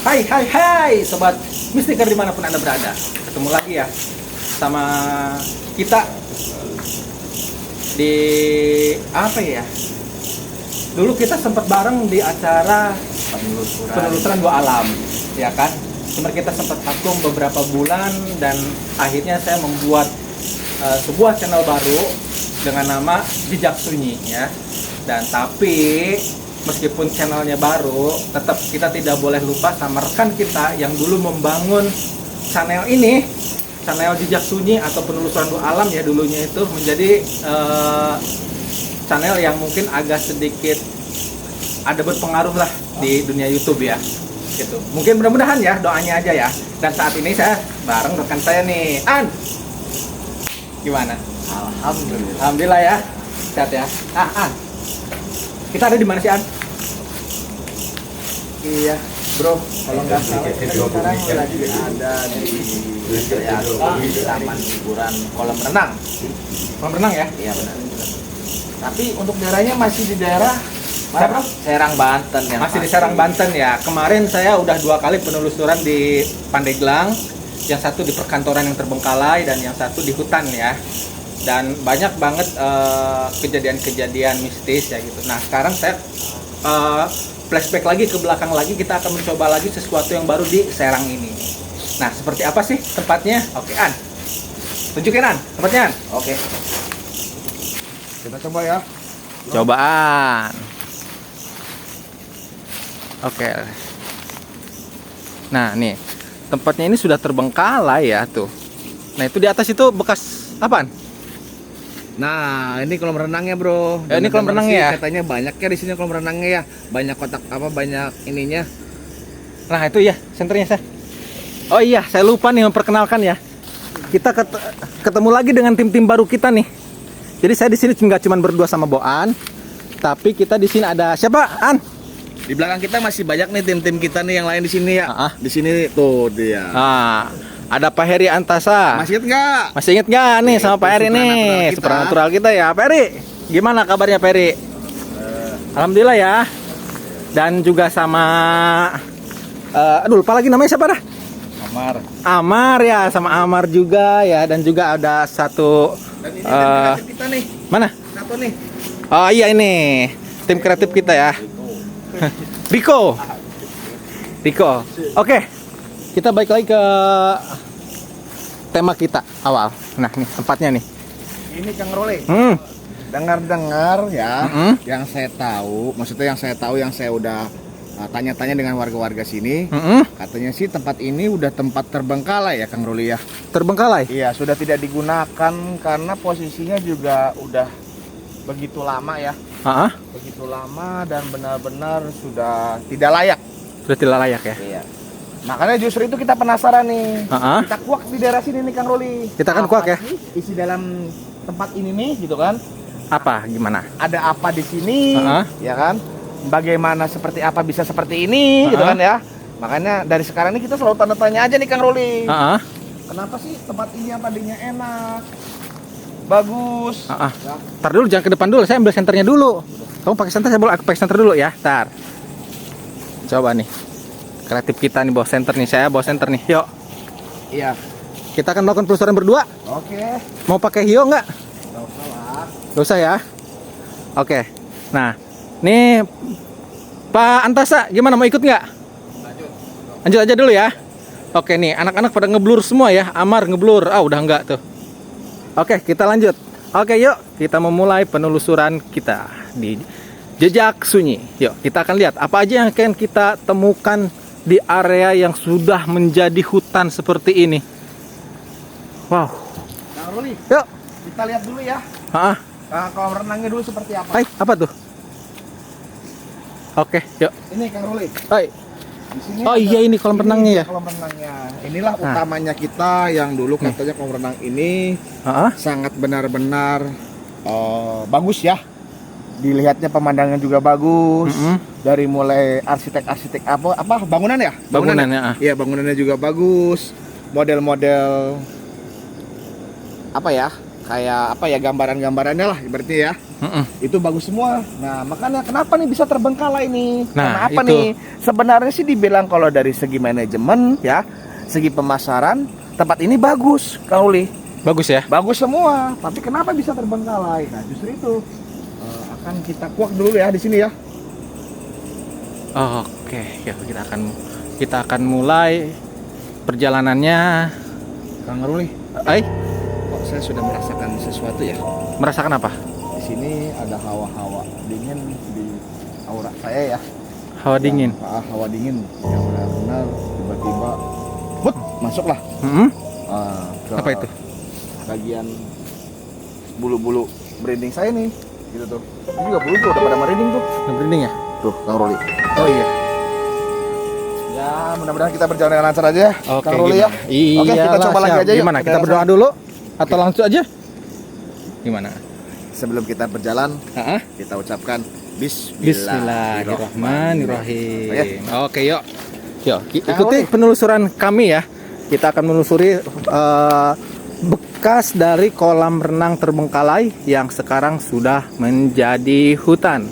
Hai sobat Mistiker dimanapun Anda berada. Ketemu lagi ya sama kita di apa ya? Dulu kita sempat bareng di acara penelusuran dua alam, ya kan? Cuma kita sempat vakum beberapa bulan dan akhirnya saya membuat sebuah channel baru dengan nama Jejak Sunyi ya. Dan tapi meskipun channelnya baru, tetap kita tidak boleh lupa sama rekan kita yang dulu membangun channel ini, channel Jejak Sunyi atau penelusuran dua alam ya dulunya itu menjadi channel yang mungkin agak sedikit ada berpengaruh lah di dunia YouTube ya. Gitu. Mungkin mudah-mudahan ya, doanya aja ya. Dan saat ini saya bareng rekan saya nih, An. Gimana? Alhamdulillah ya. Sehat ya. An. Kita ada di mana sih, An? Iya, bro. Kalau nggak salah, sekarang lagi ada di taman hiburan kolam renang. Kolam renang ya? Iya benar. Tapi untuk daerahnya masih di daerah mana, bro? Serang, Banten yang masih di Serang, Banten ya. Kemarin saya udah 2 kali penelusuran di Pandeglang, yang satu di perkantoran yang terbengkalai dan yang satu di hutan ya. Dan banyak banget kejadian-kejadian mistis ya gitu. Nah sekarang saya flashback lagi ke belakang lagi, kita akan mencoba lagi sesuatu yang baru di Serang ini. Nah seperti apa sih tempatnya? Oke An, tunjukin An tempatnya An. Oke. Kita coba ya. Cobaan. Oke. Nah nih tempatnya ini sudah terbengkalai ya tuh. Nah itu di atas itu bekas apaan? Nah, ini kolam renangnya, bro. Ya, ini kolam renangnya ya. Katanya banyaknya di sini kolam renangnya ya. Banyak kotak apa, banyak ininya. Nah, itu ya senternya saya. Oh iya, saya lupa nih memperkenalkan ya. Kita ketemu lagi dengan tim-tim baru kita nih. Jadi saya di sini nggak cuma berdua sama Boan, tapi kita di sini ada siapa, An? Di belakang kita masih banyak nih tim-tim kita nih yang lain di sini ya. Di sini tuh dia. Ada Pak Heri Antasa. Masih inget nggak? Masih inget nggak nih sama Pak Heri nih? Supernatural kita ya. Pak Heri, gimana kabarnya Pak Heri? Alhamdulillah ya. Dan juga sama, aduh lupa lagi namanya siapa dah? Amar ya, sama Amar juga ya. Dan juga ada satu, Dan ini tim kreatif kita nih. mana? Satu nih. Oh iya ini, tim kreatif kita ya. Riko. Oke. Kita balik lagi ke tema kita awal. Nah, nih tempatnya nih. Ini Kang Role. Dengar-dengar ya, yang saya tahu, maksudnya yang saya udah tanya-tanya dengan warga-warga sini, katanya sih tempat ini udah tempat terbengkalai ya Kang Role ya. Terbengkalai? Iya, sudah tidak digunakan karena posisinya juga udah begitu lama ya. Begitu lama dan benar-benar sudah tidak layak. Sudah tidak layak ya? Iya. Makanya justru itu kita penasaran nih. Kita kuak di daerah sini nih Kang Roli. Kita kan kuak ya. Isi dalam tempat ini nih gitu kan. Apa gimana? Ada apa di sini? Ya kan? Bagaimana seperti apa bisa seperti ini gitu kan ya. Makanya dari sekarang ini kita selalu tanda tanya aja nih Kang Roli. Kenapa sih tempat ini yang tadinya enak, bagus? Ya. Ntar dulu jangan ke depan dulu, saya ambil senternya dulu. Kamu pakai senter, saya boleh aku pakai senter dulu ya. Ntar. Coba nih. Kreatif kita nih bawa senter nih, saya bawa senter nih. Yuk. Iya. Kita akan melakukan penelusuran berdua. Oke. Mau pakai hio nggak? Nggak usah lah. Nggak usah ya. Oke. Nah, nih Pak Antasa, gimana mau ikut nggak? Lanjut aja dulu ya. Oke nih, anak-anak pada ngeblur semua ya. Amar ngeblur. Udah enggak tuh. Oke, kita lanjut. Oke, yuk kita memulai penelusuran kita di Jejak Sunyi. Yuk, kita akan lihat apa aja yang akan kita temukan di area yang sudah menjadi hutan seperti ini. Wow. Kang Ruli. Yuk. Kita lihat dulu ya. Kolam renangnya dulu seperti apa? Hai, apa tuh? Oke, yuk. Ini Kang Ruli. Hai. Oh iya ini kolam renangnya ya. Kolam renangnya. Inilah utamanya kita yang dulu katanya kolam renang ini sangat benar-benar bagus ya. Dilihatnya pemandangan juga bagus. Dari mulai arsitek-arsitek apa bangunan ya? Bangunannya. Iya, bangunannya juga bagus. Model-model apa ya? kayak apa ya, gambaran-gambarannya lah berarti ya. Itu bagus semua. Nah, makanya kenapa nih bisa terbengkalai ini? Nah, kenapa itu. nih? Sebenarnya sih dibilang kalau dari segi manajemen ya, segi pemasaran, tempat ini bagus, Kang Ruli. Bagus ya? Bagus semua, tapi kenapa bisa terbengkalai? Nah, justru itu akan kita kuak dulu ya di sini ya. Oke, ya kita akan mulai perjalanannya. Kang Ruli, kok saya sudah merasakan sesuatu ya? Merasakan apa? Di sini ada hawa-hawa dingin di aura saya ya. Hawa dingin. Hawa dingin yang benar-benar tiba-tiba masuklah. Ke Apa itu? bagian bulu-bulu merinding saya nih, gitu tuh. Ini juga bulu tuh udah pada merinding tuh. Merinding ya? Tuh, Kang Ruli. Oh iya. Ya, mudah-mudahan kita berjalan dengan lancar aja ya, Oke, Kang Ruli ya. Iya. Oke, kita coba lagi aja yuk. Gimana? Kita berdoa dulu atau langsung aja? Gimana? Sebelum kita berjalan, kita ucapkan Bismillahirrahmanirrahim. Oke, yuk. Ikuti penelusuran kami ya. Kita akan menelusuri bekas dari kolam renang terbengkalai yang sekarang sudah menjadi hutan.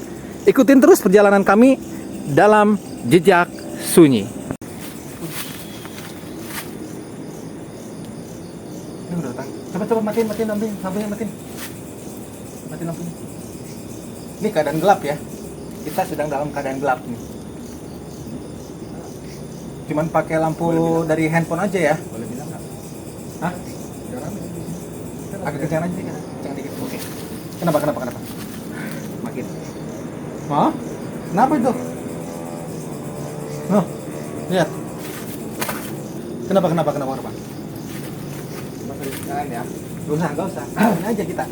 Ikutin terus perjalanan kami dalam Jejak Sunyi. Coba matiin lampunya. Matiin lampunya. Ini keadaan gelap ya. Kita sedang dalam keadaan gelap nih. Cuman pakai lampu dari handphone aja ya. Boleh bilang nggak? Hah? Agak kencang aja dikit. Kencang dikit. Oke. Kenapa? Makin. Hah? Kenapa itu? Oh, lihat. Kenapa? Sekarang ya. Gak usah. Ini aja kita.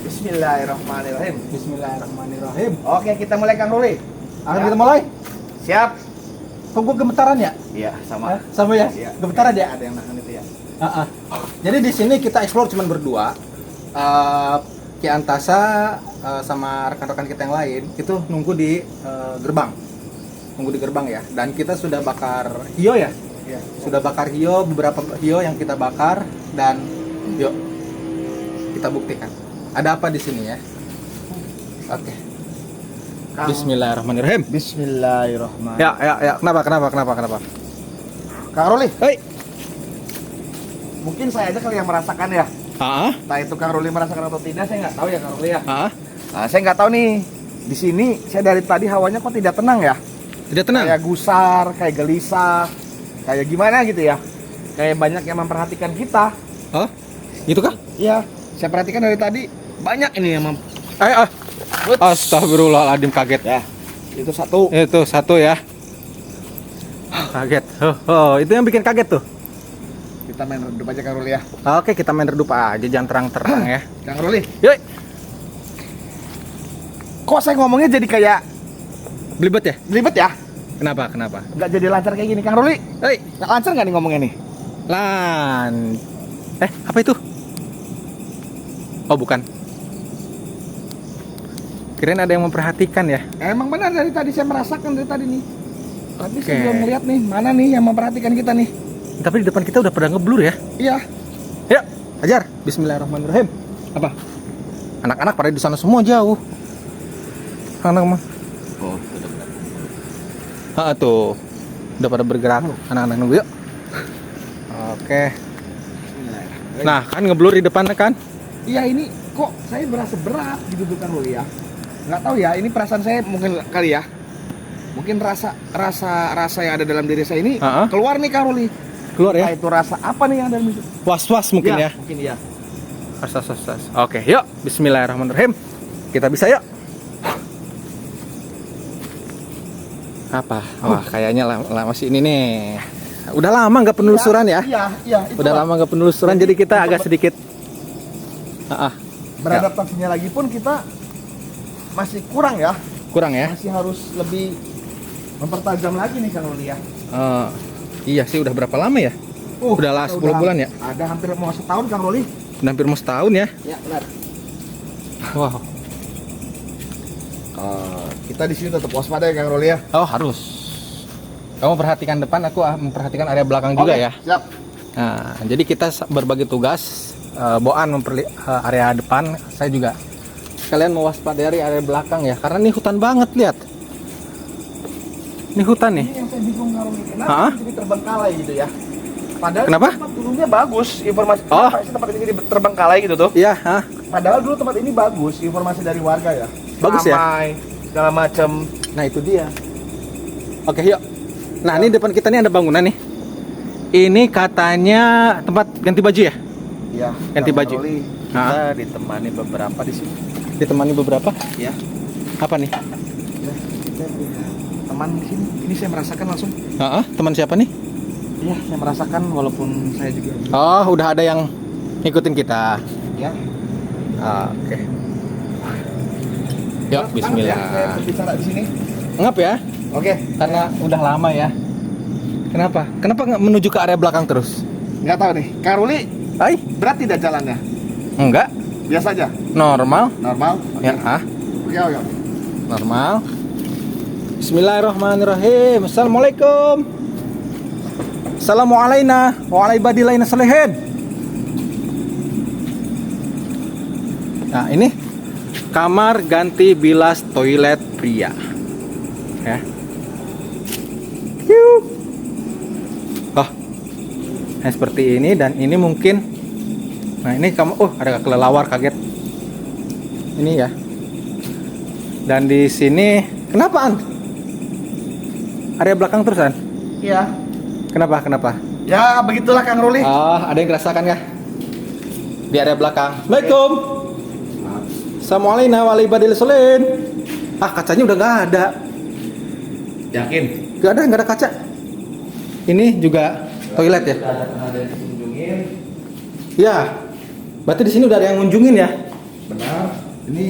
Bismillahirrahmanirrahim. Oke, kita mulai Kang Ruli. Akan kita mulai? Siap. Kok gue gemetaran ya? Iya, sama. Sama ya? Iya. Gemetaran ya? Ada yang nahan itu ya. Jadi di sini kita explore cuma berdua. Ki Antasa sama rekan-rekan kita yang lain itu nunggu di gerbang. Ya. Dan kita sudah bakar hio ya? Iya. Sudah bakar hio, beberapa hio yang kita bakar, dan yuk kita buktikan. Ada apa di sini ya? Oke. Bismillahirrahmanirrahim. Bismillahirrahmanirrahim. Ya. Kenapa? Kang Ruli, Hei. mungkin saya aja kali yang merasakan ya. Entah itu Kang Ruli merasakan atau tidak, saya nggak tahu ya Kang Ruli ya. Nah, saya nggak tahu nih. Di sini saya dari tadi hawanya kok tidak tenang ya? Tidak tenang. Kayak gusar, kayak gelisah, kayak gimana gitu ya? Kayak banyak yang memperhatikan kita. Oh, gitu kah? Iya, saya perhatikan dari tadi banyak ini yang Astagfirullahaladzim, kaget ya. Itu satu. Ya. Kaget. Itu yang bikin kaget tuh. Kita main redup aja Kang Ruli ya. Oke, kita main redup aja, jangan terang-terang ya. Kang Ruli, Yuk. kok saya ngomongnya jadi kayak Belibet ya? ya? Kenapa? Nggak jadi lancar kayak gini Kang Ruli. Hei, Nggak lancar nggak nih ngomongnya nih? apa itu? Oh, bukan. Kirain ada yang memperhatikan ya. Emang benar dari tadi saya merasakan dari tadi nih. Tapi Oke. saya belum melihat nih mana nih yang memperhatikan kita nih. Tapi di depan kita udah pada ngeblur ya. Iya. Yuk, ajar. Bismillahirrahmanirrahim. Apa? Anak-anak pada di sana semua jauh. Anak mah. Oh, Tuh. Udah pada bergerak. Anak-anak nunggu yuk. Oke. Nah, kan ngeblur di depan kan? Iya, ini kok saya berasa berat gitu tuh Kang Ruli ya. Nggak tahu ya, ini perasaan saya mungkin kali ya. Mungkin rasa yang ada dalam diri saya ini keluar nih Kang Ruli. Keluar ya? Entah itu rasa apa nih yang ada di situ? Was-was mungkin ya. Mungkin ya. Was. Oke, yuk. Bismillahirrahmanirrahim. Kita bisa yuk. Apa? Wah, kayaknya masih ini nih. Udah lama nggak penelusuran ya? Iya. Udah lama nggak penelusuran, jadi kita agak sedikit beradaptasinya lagi pun kita masih kurang ya. Kurang ya? Masih harus lebih mempertajam lagi nih Kang Ruli ya. Iya sih, udah berapa lama ya? Udah lah 10 bulan ya? Ada hampir mau setahun Kang Ruli. Udah hampir mau setahun ya? Ya, benar. Wow. Kita di sini tetap waspada ya Kang Ruli ya. Oh, harus. Kamu perhatikan depan, aku memperhatikan area belakang juga ya. Siap. Nah, jadi kita berbagi tugas Boan area depan, saya juga sekalian mewaspadai area belakang ya, karena ini hutan banget, lihat. Ini hutan nih. Ini yang saya bingung kalau kenapa jadi terbengkalai gitu ya. Padahal kenapa? tempat dulunya bagus, informasi Oh. kenapa sih tempat ini jadi terbengkalai gitu tuh. Iya, Padahal dulu tempat ini bagus, informasi dari warga ya. Bagus ya? Ramai, segala macam. Nah itu dia. Oke, yuk. Nah ini depan kita nih ada bangunan nih. Ini katanya tempat ganti baju ya? Iya. Ganti baju. Kita ditemani beberapa di sini. Ditemani beberapa? Ya. Apa nih? Ya, kita punya teman di sini. Ini saya merasakan langsung. Teman siapa nih? Iya, saya merasakan walaupun saya juga. Oh, udah ada yang ngikutin kita. Ya. Oke. Yuk, bismillah. Ya, saya berbicara di sini. Ngap ya? Oke. Karena udah lama ya. Kenapa? Kenapa nggak menuju ke area belakang terus? Nggak tahu nih. Karuli, Hai? berat tidak jalannya? Enggak. Biasa aja. Normal. Normal. Ya, Oke, oke. normal. Bismillahirrahmanirrahim. Assalamualaikum. Assalamualaikum wa ala ibadillahi salihin. Nah, ini kamar ganti bilas toilet pria. Ya. Yuh. Oh. Nah, seperti ini dan ini mungkin. Nah, ini kamu ada kelelawar kaget. Ini ya. Dan di sini kenapa, An? Area belakang terus, An? Iya. Kenapa? Ya, begitulah Kang Ruli. Ada yang ngerasakan nggak? Di area belakang. Assalamualaikum. Assalamualaikum warahmatullahi wabarakatuh. Kacanya udah nggak ada. Yakin? Nggak ada kaca. Ini juga toilet ya? Ada yang dikunjungin. Ya. Berarti di sini udah ada yang ngunjungin ya? Benar. Ini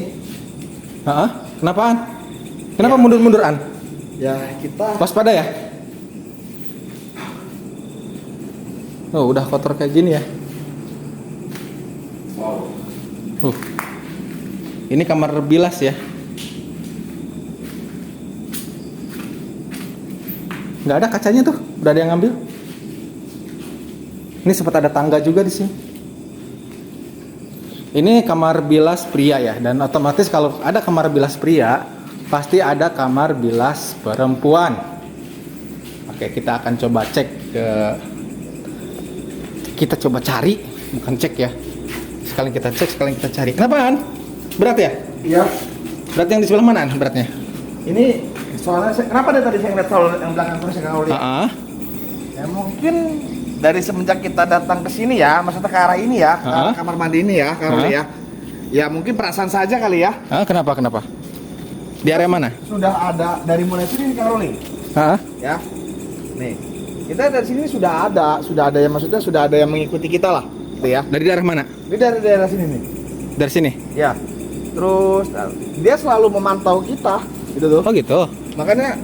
Kenapaan? Kenapa mundur-mundur, An? ya kita Waspada ya? Oh, udah kotor kayak gini ya. wow. Ini kamar bilas ya. Nggak ada kacanya tuh, udah ada yang ngambil. Ini sempat ada tangga juga di sini. Ini kamar bilas pria ya, dan otomatis kalau ada kamar bilas pria, pasti ada kamar bilas perempuan. Oke, kita akan coba cek kita coba cari, bukan cek ya. Sekalian kita cek, sekalian kita cari. Kenapa, An? Berat ya? Iya. Berat yang di sebelah mana, An, beratnya? Ini soalnya kenapa tadi saya ngeliat soal yang belakang terus ya Kang Ruli? Ya mungkin dari semenjak kita datang ke sini ya, maksudnya ke arah ini ya, ke kamar mandi ini ya, Kang Ruli ya. Ya mungkin perasaan saja kali ya. Kenapa? Di area mana? Sudah ada dari mulai sini nih Kang Ruli. Ya. Nih. Kita dari sini sudah ada yang maksudnya sudah ada yang mengikuti kita lah, gitu ya. Dari daerah mana? Ini dari daerah sini nih. Dari sini? Ya. Terus dia selalu memantau kita, gitu tuh. Oh gitu. Makanya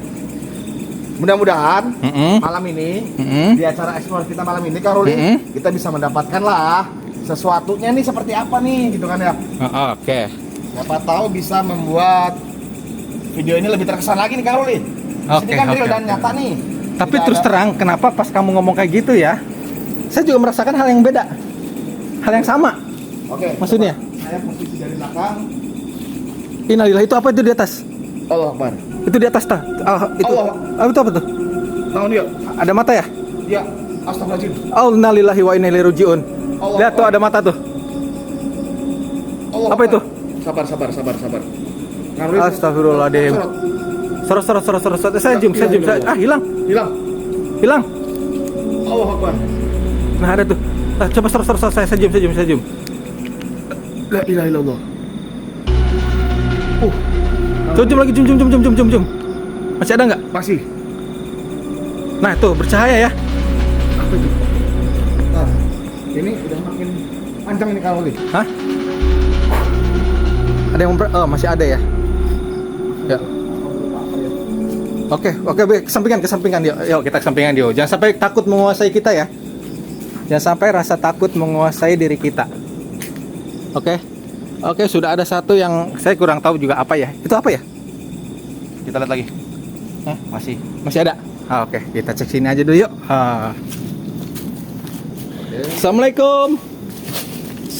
mudah-mudahan malam ini di acara explore kita malam ini Kang Ruli, kita bisa mendapatkan lah sesuatunya nih seperti apa nih, gitu kan ya. Oke. Siapa tahu bisa membuat video ini lebih terkesan lagi nih Kang Ruli. Ini kan real dan nyata nih. Tapi terus terang, kenapa pas kamu ngomong kayak gitu ya, saya juga merasakan hal yang beda, hal yang sama. Oke. Maksudnya? Saya posisi dari belakang. Innalillahi, itu apa itu di atas? Allah Akbar. Itu di atas tah? Itu. Itu apa tuh? Tahu dia? Ada mata ya? Ya. Astagfirullahaladzim. Innalillahi wa inna ilaihi rajiun. Lihat tuh ada mata tuh. Allah apa itu? Sabar. Astagfirullahaladzim. Sorot. Saya zoom. Hilang. Allah Akbar. Nah ada tuh. Coba sorot. Saya zoom. La ilaha illallah. Zoom lagi, zoom. Masih ada nggak? Masih. Nah tuh bercahaya ya. Apa itu? Nah, ini udah makin panjang ini Kang Ruli. Hah? Ada yang masih ada ya? Ya. Oke, kesampingan. Yuk kita kesampingan yuk. Jangan sampai takut menguasai kita ya. Jangan sampai rasa takut menguasai diri kita. Oke, sudah ada satu yang saya kurang tahu juga apa ya. Itu apa ya? Kita lihat lagi. Masih ada. Oke, kita cek sini aja dulu yuk. Assalamualaikum.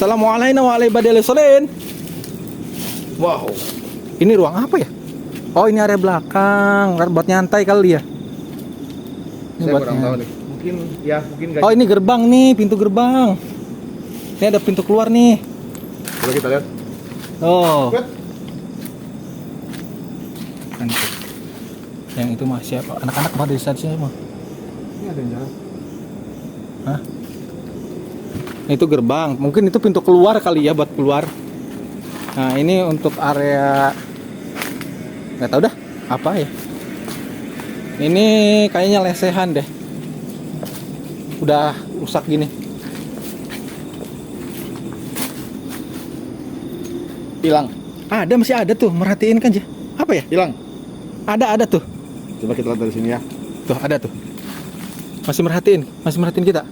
Assalamualaikum warahmatullahi wabarakatuh. Wow. Ini ruang apa ya? Oh, ini area belakang, buat nyantai kali ya. Ini Saya buat kurang tahu nih. Mungkin nggak. Oh, ini gerbang nih, pintu gerbang. Ini ada pintu keluar nih. Coba kita lihat. Oh. Lihat. Kan itu. Yang itu mah siapa? Anak-anak pada di sini mah. Ini ada yang jalan. Hah? Itu gerbang. Mungkin itu pintu keluar kali ya, buat keluar. Nah, ini untuk area nggak tahu dah apa ya. Ini kayaknya lesehan deh. Udah rusak gini. Hilang. Ada, masih ada tuh, merhatiin kan aja. Apa ya? Hilang. Ada tuh. Coba kita lihat dari sini ya. Tuh, ada tuh. Masih merhatiin kita.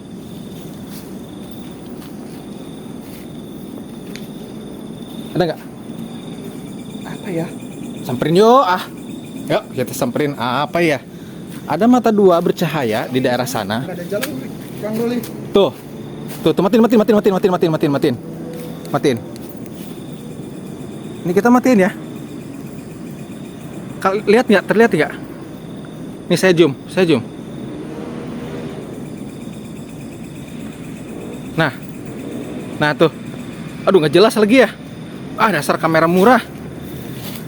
Ada nggak? Apa ya? Samperin yuk, Yuk, kita samperin. Apa ya? Ada mata dua bercahaya di daerah sana. Ada yang jalan, Kang Ruli. Tuh, matiin. Ini kita matiin ya. Lihat nggak? Terlihat nggak? Nih saya zoom. Nah tuh. Aduh, nggak jelas lagi ya. Dasar kamera murah.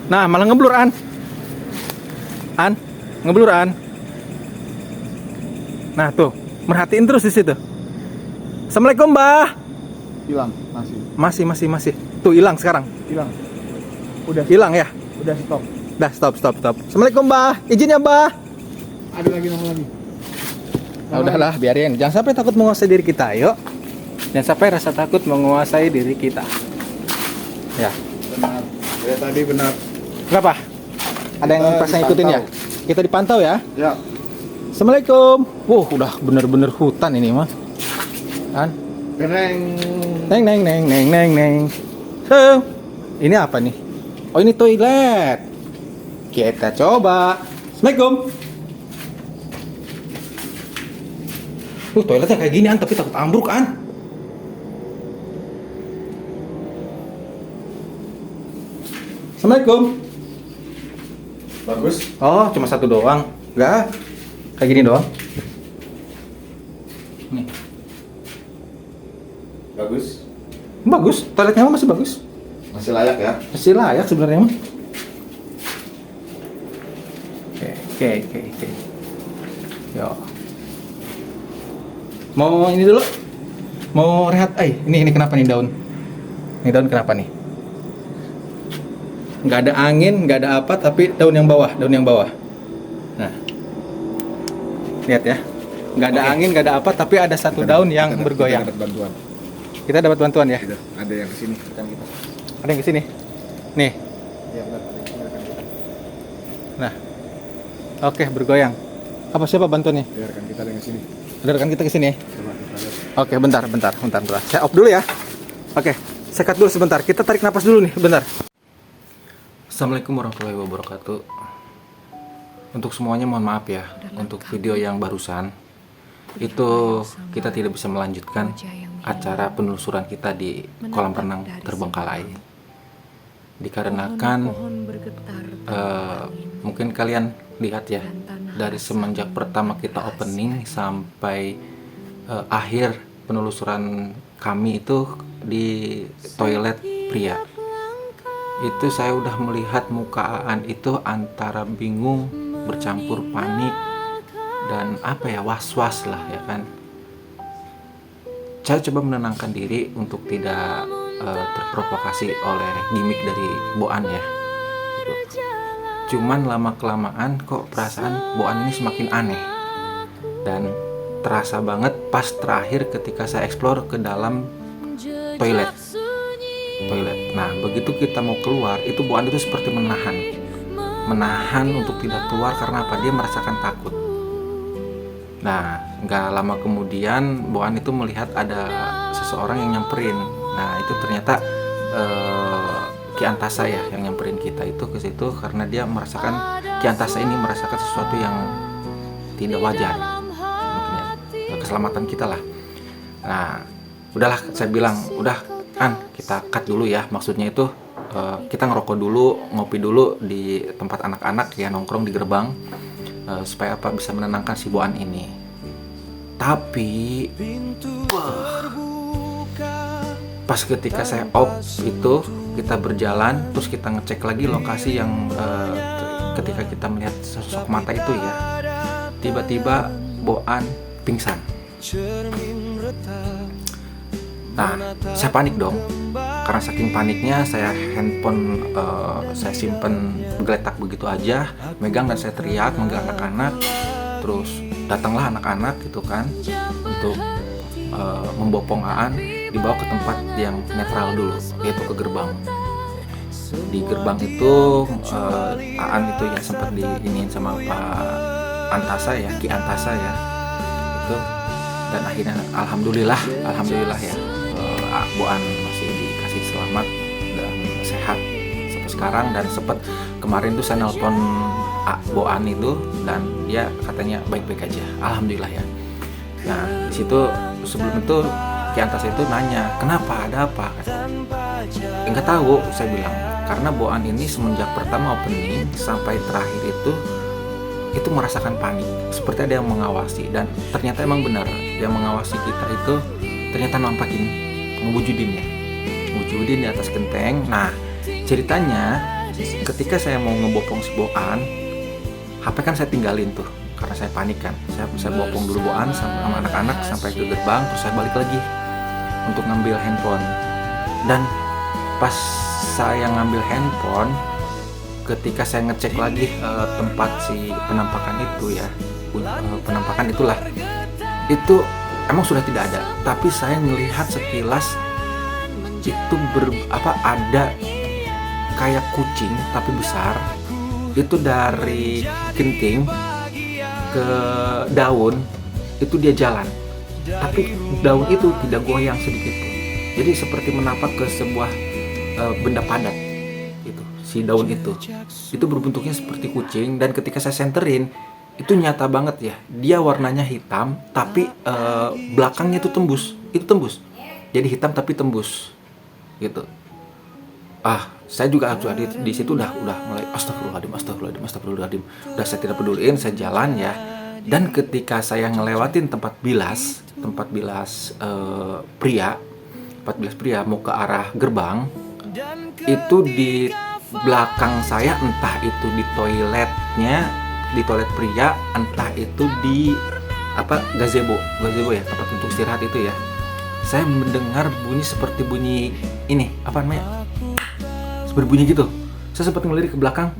Nah, malah ngeblur ngeblur. Nah tuh, merhatiin terus di situ. Assalamualaikum, Mbah. Hilang, Masih. Tuh, hilang sekarang. Hilang. Udah Hilang ya? Udah stop. Dah, stop. Assalamualaikum, Mbah. Izin ya, Mbah. Ada lagi nama lagi. Nah, udahlah, biarin. Jangan sampai takut menguasai diri kita, yuk. Jangan sampai rasa takut menguasai diri kita. Ya. Benar. Ya tadi benar. Kenapa? Ada yang pas ngikutin ya? Kita dipantau ya. Ya. Assalamualaikum. Udah bener-bener hutan ini mah. Kan? Neng. Neng. Ini apa nih? Oh, ini toilet. Kita coba. Assalamualaikum. Toiletnya kayak gini, tapi takut ambruk, Assalamualaikum. Bagus. Oh, cuma satu doang. Enggak. Kayak gini doang. Nih. Bagus. Toiletnya masih bagus. Masih layak ya? Masih layak sebenarnya mah. Oke. Yo. Mau ini dulu? Mau rehat? Ini kenapa nih daun? Ini daun kenapa nih? Nggak ada angin, nggak ada apa, tapi daun yang bawah. Nah, lihat ya. Nggak ada angin, nggak ada apa, tapi ada satu daun yang bergoyang. Kita dapat bantuan ya. Ada yang kesini rekan kita. Ada yang kesini. Nih. Iya benar. Ada yang rekan kita. Nah, oke, bergoyang. Apa siapa bantuannya? Ya rekan kita ada yang kesini. Ada rekan kita kesini. Coba kita lihat. Oke, bentar. Saya off dulu ya. Oke, saya cut dulu sebentar. Kita tarik napas dulu nih, bentar. Assalamualaikum warahmatullahi wabarakatuh. Untuk semuanya mohon maaf ya, untuk video yang barusan itu kita tidak bisa melanjutkan acara penelusuran kita di kolam renang Terbengkalai. Dikarenakan mungkin kalian lihat ya, dari semenjak pertama kita opening sampai akhir penelusuran kami itu di toilet pria, itu saya udah melihat muka Aan itu antara bingung bercampur panik dan was-was lah ya kan. Saya coba menenangkan diri untuk tidak terprovokasi oleh gimmick dari Boan ya gitu. Cuman lama-kelamaan kok perasaan Boan ini semakin aneh, dan terasa banget pas terakhir ketika saya explore ke dalam toilet. Nah, begitu kita mau keluar, itu Boan itu seperti menahan untuk tidak keluar karena apa? Dia merasakan takut. Nah, nggak lama kemudian Boan itu melihat ada seseorang yang nyamperin. Nah, itu ternyata Ki Antasa ya yang nyamperin kita itu ke situ karena dia merasakan, Ki Antasa ini merasakan sesuatu yang tidak wajar, mungkin ya, keselamatan kita lah. Nah, udahlah, saya bilang udah kita cut dulu ya, maksudnya itu kita ngerokok dulu, ngopi dulu di tempat anak-anak ya, nongkrong di gerbang, supaya apa, bisa menenangkan si Boan ini. Tapi pas ketika saya off itu, kita berjalan terus kita ngecek lagi lokasi yang ketika kita melihat sosok mata itu ya, tiba-tiba Boan pingsan. Nah, saya panik dong. Karena saking paniknya, saya handphone saya simpen geletak begitu aja, megang dan saya teriak manggil anak-anak. Terus datanglah anak-anak gitu kan, untuk membopong Aan, dibawa ke tempat yang netral dulu, yaitu ke gerbang. Di gerbang itu Aan itu ya sempat diiniin sama Pak Antasa ya, Ki Antasa ya, itu. Dan akhirnya alhamdulillah ya, Boan masih dikasih selamat dan sehat sampai sekarang. Dan sempat kemarin tuh saya nelpon Boan itu, dan dia katanya baik-baik aja, alhamdulillah ya. Nah, di situ sebelum itu Ki Antasa itu nanya, kenapa, ada apa? Enggak tahu, saya bilang, karena Boan ini semenjak pertama opening sampai terakhir itu merasakan panik, seperti ada yang mengawasi. Dan ternyata emang benar, yang mengawasi kita itu ternyata nampakin ngewujudin di atas genteng. Nah, ceritanya ketika saya mau ngebopong si Boan, HP kan saya tinggalin tuh karena saya panik kan. Saya bopong dulu Boan sama anak-anak sampai ke gerbang, terus saya balik lagi untuk ngambil handphone. Dan pas saya ngambil handphone, ketika saya ngecek lagi tempat si penampakan itu ya, penampakan itulah, itu emang sudah tidak ada. Tapi saya melihat sekilas itu ada kayak kucing tapi besar, itu dari genting ke daun itu dia jalan, tapi daun itu tidak goyang sedikit pun. Jadi seperti menapak ke sebuah benda padat. Si daun itu berbentuknya seperti kucing. Dan ketika saya senterin, itu nyata banget ya, dia warnanya hitam tapi belakangnya itu tembus, jadi hitam tapi tembus gitu. Saya juga di situ udah mulai astagfirullahaladzim, udah saya tidak peduliin, saya jalan ya. Dan ketika saya ngelewatin tempat bilas pria mau ke arah gerbang, itu di belakang saya, entah itu di toilet pria, entah itu di gazebo ya, tempat untuk istirahat itu ya, saya mendengar bunyi seperti bunyi ini, seperti bunyi gitu. Saya sempat ngelirik ke belakang,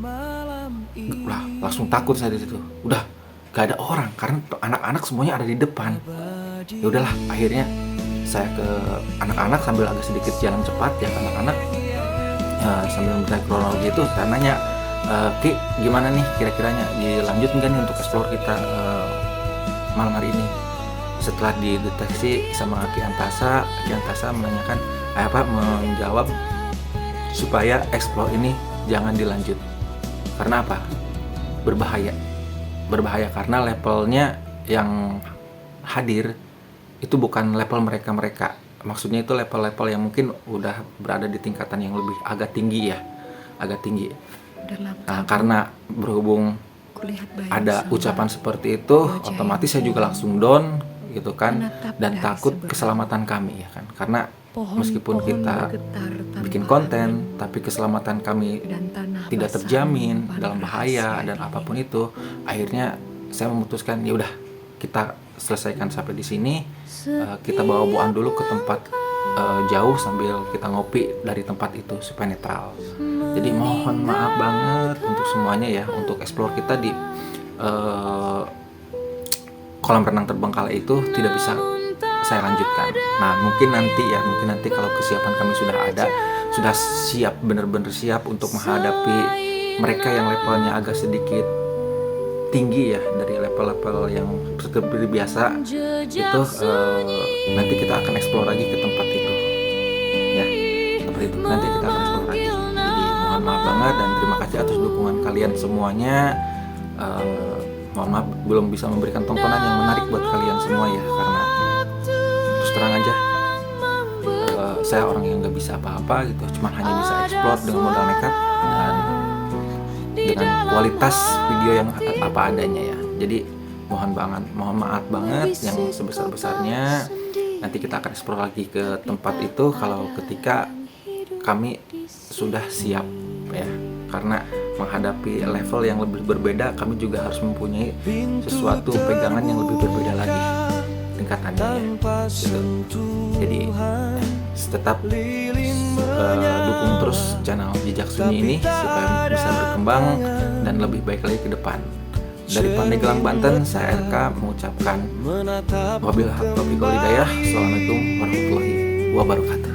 langsung takut saya di situ. Udah gak ada orang karena anak-anak semuanya ada di depan. Ya udahlah, akhirnya saya ke anak-anak sambil agak sedikit jalan cepat ya ke anak-anak. Sambil mencari kronologi itu, saya nanya, Ki, gimana nih kira-kiranya, dilanjut nggak nih untuk explore kita malam hari ini? Setelah dideteksi sama Ki Antasa menanyakan menjawab supaya explore ini jangan dilanjut. Karena apa? Berbahaya karena levelnya yang hadir itu bukan level mereka. Maksudnya itu level-level yang mungkin udah berada di tingkatan yang lebih agak tinggi. Nah, karena berhubung ada ucapan seperti itu, otomatis saya juga langsung down gitu kan, dan takut keselamatan kami ya kan. Karena meskipun kita bikin konten, tapi keselamatan kami tidak terjamin, dalam bahaya dan apapun itu. Akhirnya saya memutuskan, ya udah kita selesaikan sampai di sini. Kita bawa Boan dulu ke tempat jauh sambil kita ngopi dari tempat itu supaya netral. Jadi mohon maaf banget untuk semuanya ya, untuk explore kita di kolam renang Terbengkalai itu tidak bisa saya lanjutkan. Nah, mungkin nanti kalau kesiapan kami sudah siap, benar-benar siap untuk menghadapi mereka yang levelnya agak sedikit tinggi ya, dari level-level yang seperti biasa itu, nanti kita akan explore lagi ke tempat itu ya, seperti itu. Nanti kita akan explore lagi. Jadi mohon maaf banget dan terima kasih atas dukungan kalian semuanya. Mohon maaf belum bisa memberikan tontonan yang menarik buat kalian semua ya, karena terus terang aja saya orang yang nggak bisa apa-apa gitu, cuma hanya bisa explore dengan modal nekat dan dengan kualitas video yang apa adanya ya. Jadi mohon maaf banget yang sebesar-besarnya. Nanti kita akan explore lagi ke tempat itu kalau ketika kami sudah siap ya, karena menghadapi level yang lebih berbeda, kami juga harus mempunyai sesuatu pegangan yang lebih berbeda lagi tingkatannya ya, gitu. Jadi tetap dukung terus channel Jejak Sunyi ini supaya bisa berkembang dan lebih baik lagi ke depan. Dari Pandeglang, Banten, saya RK mengucapkan wabillahi taufiq wal hidayah. Assalamualaikum warahmatullahi wabarakatuh.